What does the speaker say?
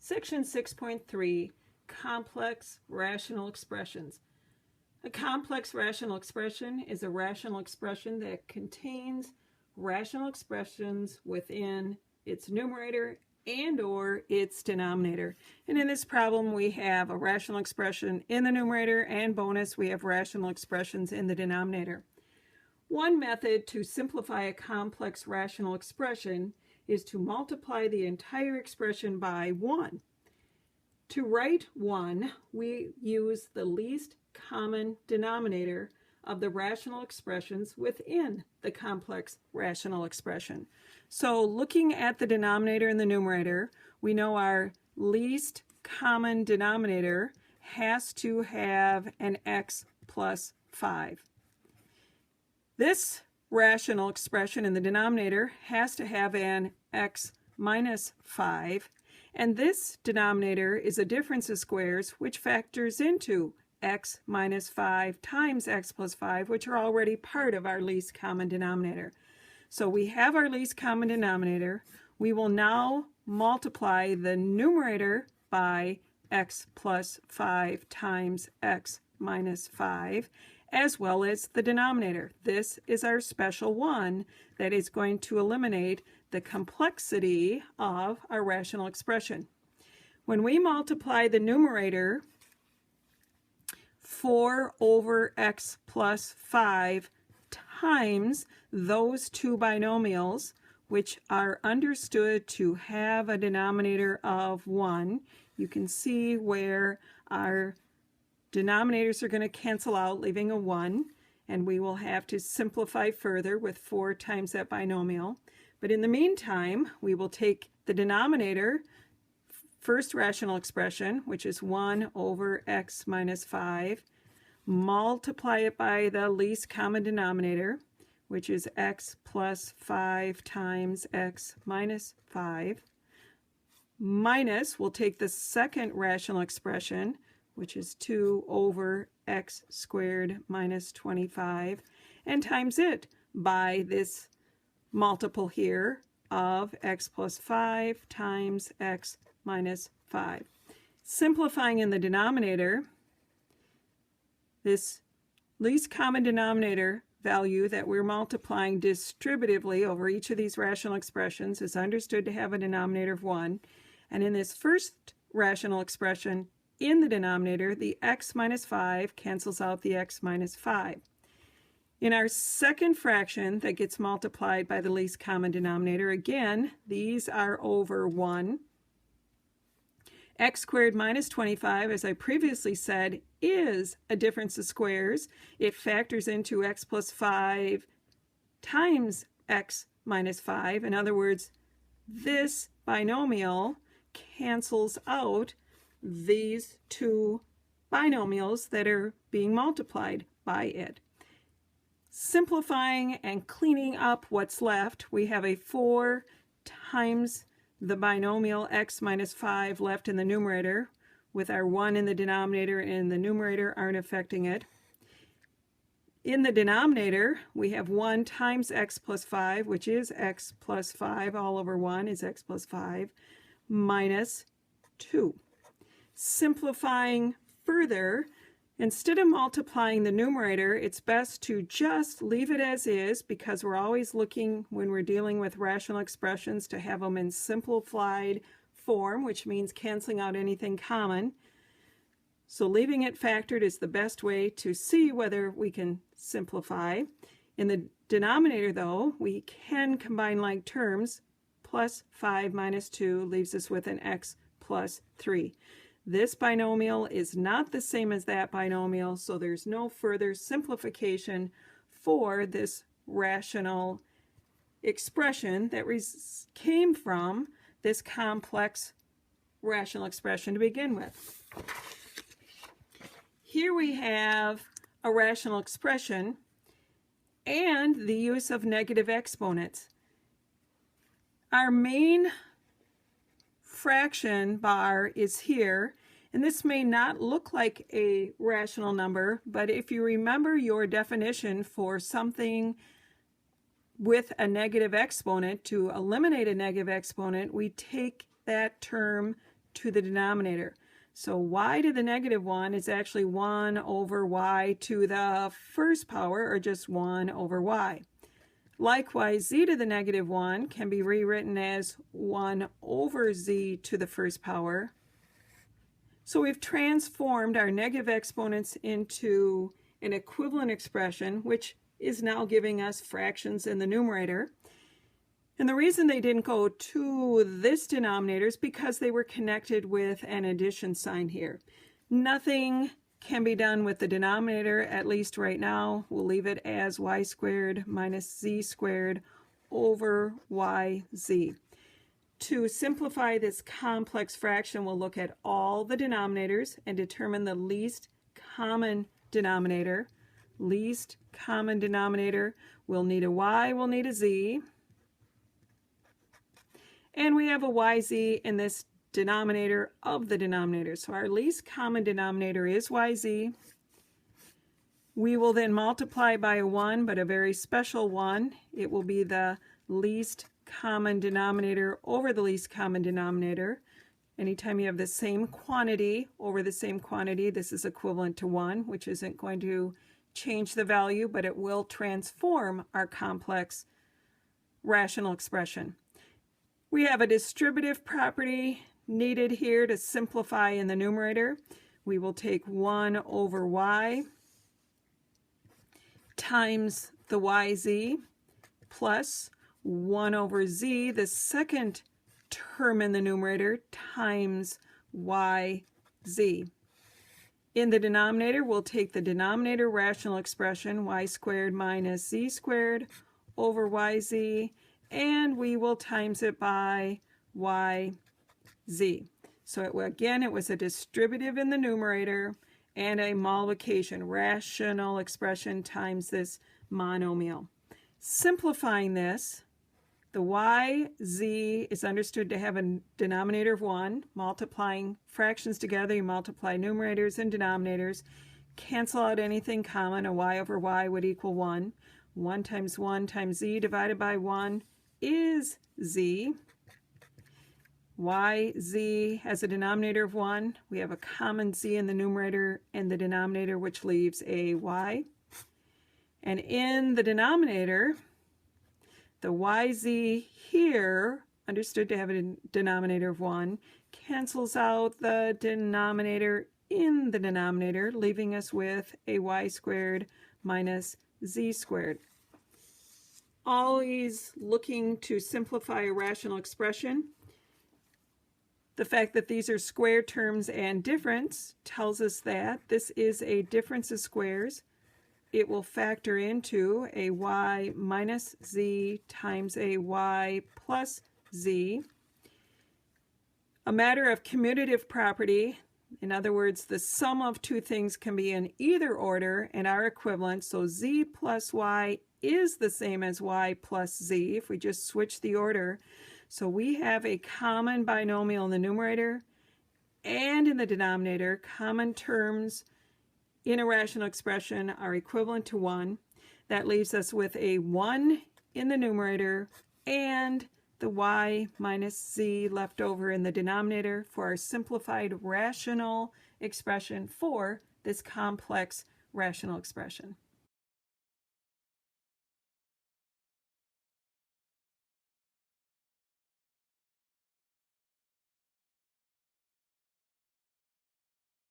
Section 6.3, Complex Rational Expressions. A complex rational expression is a rational expression that contains rational expressions within its numerator and or its denominator. And in this problem we have a rational expression in the numerator, and bonus, we have rational expressions in the denominator. One method to simplify a complex rational expression is to multiply the entire expression by 1. To write 1, we use the least common denominator of the rational expressions within the complex rational expression. So looking at the denominator and the numerator, we know our least common denominator has to have an x plus 5. This rational expression in the denominator has to have an x minus 5, and this denominator is a difference of squares which factors into x minus 5 times x plus 5, which are already part of our least common denominator. So we have our least common denominator. We will now multiply the numerator by x plus 5 times x minus 5, as well as the denominator. This is our special one that is going to eliminate the complexity of our rational expression. When we multiply the numerator 4 over x plus 5 times those two binomials, which are understood to have a denominator of 1, you can see where our denominators are going to cancel out, leaving a 1, and we will have to simplify further with 4 times that binomial. But in the meantime, we will take the denominator, first rational expression, which is 1 over x minus 5, multiply it by the least common denominator, which is x plus 5 times x minus 5, minus, we'll take the second rational expression, which is 2 over x squared minus 25, and times it by this multiple here of x plus 5 times x minus 5. Simplifying in the denominator, this least common denominator value that we're multiplying distributively over each of these rational expressions is understood to have a denominator of 1, and in this first rational expression, in the denominator, the x minus 5 cancels out the x minus 5. In our second fraction that gets multiplied by the least common denominator, again, these are over 1. X squared minus 25, as I previously said, is a difference of squares. It factors into x plus 5 times x minus 5. In other words, this binomial cancels out these two binomials that are being multiplied by it. Simplifying and cleaning up what's left, we have a 4 times the binomial x minus 5 left in the numerator, with our 1 in the denominator and the numerator aren't affecting it. In the denominator, we have 1 times x plus 5, which is x plus 5, all over 1 is x plus 5, minus 2. Simplifying further, instead of multiplying the numerator, it's best to just leave it as is, because we're always looking, when we're dealing with rational expressions, to have them in simplified form, which means canceling out anything common. So leaving it factored is the best way to see whether we can simplify. In the denominator, though, we can combine like terms. Plus 5 minus 2 leaves us with an x plus 3. This binomial is not the same as that binomial, so there's no further simplification for this rational expression that came from this complex rational expression to begin with. Here we have a rational expression and the use of negative exponents. Our main fraction bar is here, and this may not look like a rational number, but if you remember your definition for something with a negative exponent, to eliminate a negative exponent, we take that term to the denominator. So y to the negative 1 is actually 1 over y to the first power, or just 1 over y. Likewise, z to the negative 1 can be rewritten as 1 over z to the first power. So we've transformed our negative exponents into an equivalent expression, which is now giving us fractions in the numerator. And the reason they didn't go to this denominator is because they were connected with an addition sign here. Nothing can be done with the denominator, at least right now. We'll leave it as y squared minus z squared over yz. To simplify this complex fraction, we'll look at all the denominators and determine the least common denominator. Least common denominator, we'll need a y, we'll need a z. And we have a yz in this denominator of the denominator. So our least common denominator is yz. We will then multiply by a 1, but a very special one. It will be the least common denominator over the least common denominator. Anytime you have the same quantity over the same quantity, this is equivalent to 1, which isn't going to change the value, but it will transform our complex rational expression. We have a distributive property needed here to simplify in the numerator. We will take 1 over y times the yz plus 1 over z, the second term in the numerator, times yz. In the denominator, we'll take the denominator rational expression, y squared minus z squared over yz, and we will times it by yz. So it was a distributive in the numerator and a multiplication, rational expression times this monomial. Simplifying this, the yz is understood to have a denominator of 1. Multiplying fractions together, you multiply numerators and denominators. Cancel out anything common. A y over y would equal 1. 1 times z divided by 1 is z. Yz has a denominator of 1. We have a common z in the numerator and the denominator, which leaves a y. And in the denominator, the yz here, understood to have a denominator of 1, cancels out the denominator in the denominator, leaving us with a y squared minus z squared. Always looking to simplify a rational expression. The fact that these are square terms and difference tells us that this is a difference of squares. It will factor into a y minus z times a y plus z. A matter of commutative property, in other words, the sum of two things can be in either order and are equivalent, so z plus y is the same as y plus z if we just switch the order. So we have a common binomial in the numerator and in the denominator. Common terms in a rational expression are equivalent to 1. That leaves us with a 1 in the numerator and the y minus z left over in the denominator for our simplified rational expression for this complex rational expression.